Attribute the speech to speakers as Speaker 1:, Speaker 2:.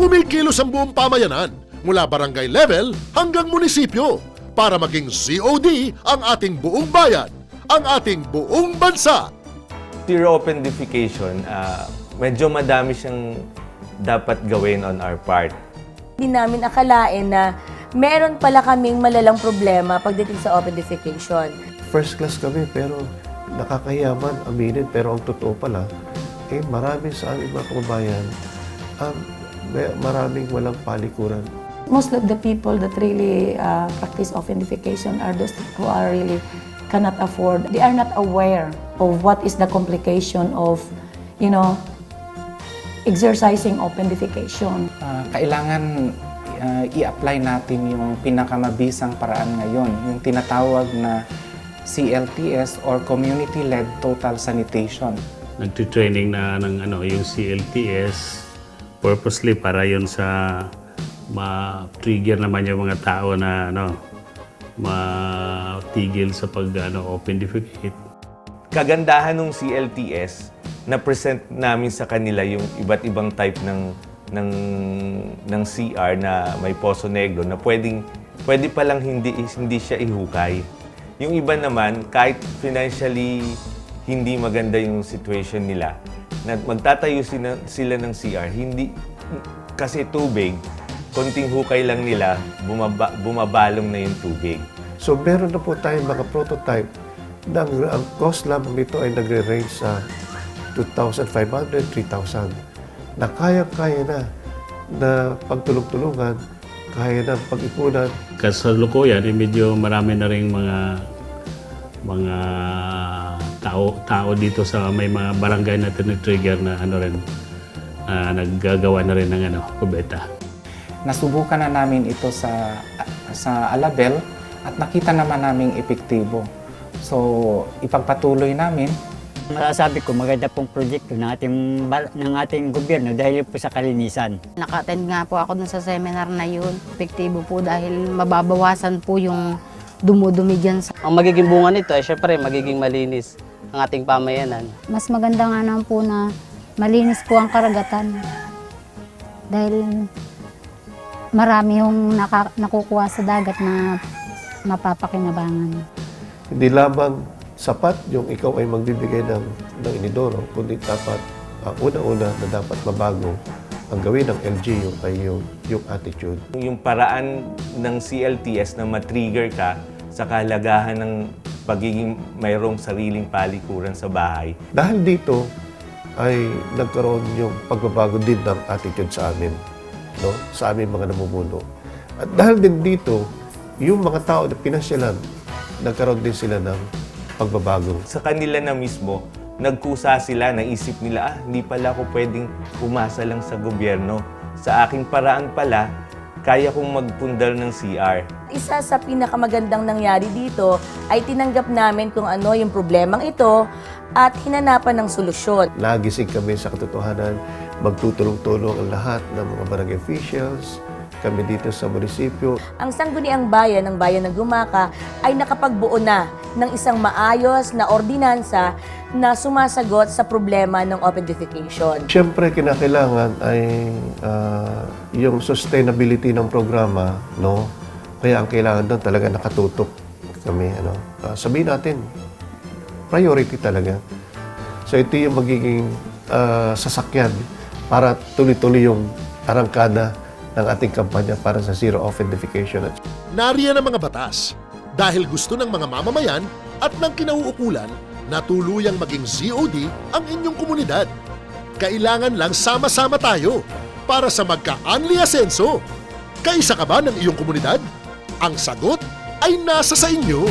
Speaker 1: Kumikilos ang buong pamayanan mula barangay level hanggang munisipyo para maging COD ang ating buong bayan, ang ating buong bansa.
Speaker 2: Zero open defecation, medyo madami siyang dapat gawin on our part.
Speaker 3: Hindi namin akalain na meron pala kaming malalang problema pagdating sa open defecation.
Speaker 4: First class kami pero nakakahiyaman, aminin, pero ang totoo pala, marami sa aming mga kababayan, maraming walang palikuran.
Speaker 5: Most of the people that really practice open defecation are those who are really cannot afford. They are not aware of what is the complication of, exercising open defecation.
Speaker 6: Kailangan i-apply natin yung pinakamabisang paraan ngayon, yung tinatawag na CLTS or Community-Led Total Sanitation.
Speaker 7: Nagti-training na ng yung CLTS purposely para yun sa ma-trigger naman yung mga tao na matigil sa open defecate.
Speaker 2: Kagandahan ng CLTS, na-present namin sa kanila yung iba't ibang type ng CR na may Poso Negro na pwede palang hindi siya ihukay. Yung iba naman, kahit financially hindi maganda yung situation nila, na magtatayo sila ng CR, hindi kasi tubig, konting hukay lang nila, bumabalong na yung tubig.
Speaker 4: So meron na po tayong mga prototype na ang cost lamang nito ay nagre-range sa 2,500, 3,000 na kaya-kaya na pagtulong-tulungan, kaya na pag-ipunan.
Speaker 7: Kasalukuyan, medyo marami na rin mga tao dito sa may mga barangay na trigger na naggagawa na rin ng kubeta.
Speaker 6: Nasubukan na namin ito sa Alabel at nakita naman namin epektibo. So, ipagpatuloy namin.
Speaker 8: Masasabi ko, maganda pong proyekto ng ating gobyerno dahil po sa kalinisan.
Speaker 9: Naka-attend nga po ako dun sa seminar na yun. Epektibo po dahil mababawasan po yung dumudumi dyan.
Speaker 10: Ang magiging bunga nito ay syempre magiging malinis ang ating pamayanan.
Speaker 9: Mas maganda nga naman po na malinis po ang karagatan. Dahil marami yung nakukuha sa dagat na mapapakinabangan.
Speaker 4: Hindi lamang sapat yung ikaw ay magbibigay ng inidoro, kundi dapat, una-una na dapat mabago ang gawin ng LGU ay yung attitude.
Speaker 2: Yung paraan ng CLTS na matrigger ka sa kahalagahan ng pagiging mayroong sariling palikuran sa bahay.
Speaker 4: Dahil dito ay nagkaroon yung pagbabago din ng attitude sa amin, sa aming mga namumuno. At dahil din dito, yung mga tao na pinasyalan, nagkaroon din sila ng pagbabago.
Speaker 2: Sa kanila na mismo, nagkusa sila, naisip nila, hindi pala ako pwedeng umasa lang sa gobyerno. Sa aking paraan pala, kaya kong magpundar ng CR.
Speaker 3: Isa sa pinakamagandang nangyari dito ay tinanggap namin kung ano yung problemang ito at hinanapan ng solusyon.
Speaker 4: Nagising kami sa katotohanan, magtutulong-tulong ang lahat ng mga barangay officials, kami dito sa munisipyo.
Speaker 3: Ang Sangguniang Bayan ng Bayan ng Gumaka ay nakapagbuo na ng isang maayos na ordinansa na sumasagot sa problema ng open defecation.
Speaker 4: Siyempre, kinakailangan ay yung sustainability ng programa, Kaya ang kailangan doon talaga nakatutok kami, sabihin natin, priority talaga. So ito yung magiging sasakyan para tuloy-tuloy yung arangkada ng ating kampanya para sa zero open defecation.
Speaker 1: Nariyan ang mga batas dahil gusto ng mga mamamayan at ng kinauukulan na tuluyang maging COD ang inyong komunidad. Kailangan lang sama-sama tayo para sa magka-unli asenso. Kaisa ka ba ng iyong komunidad? Ang sagot ay nasa sa inyo.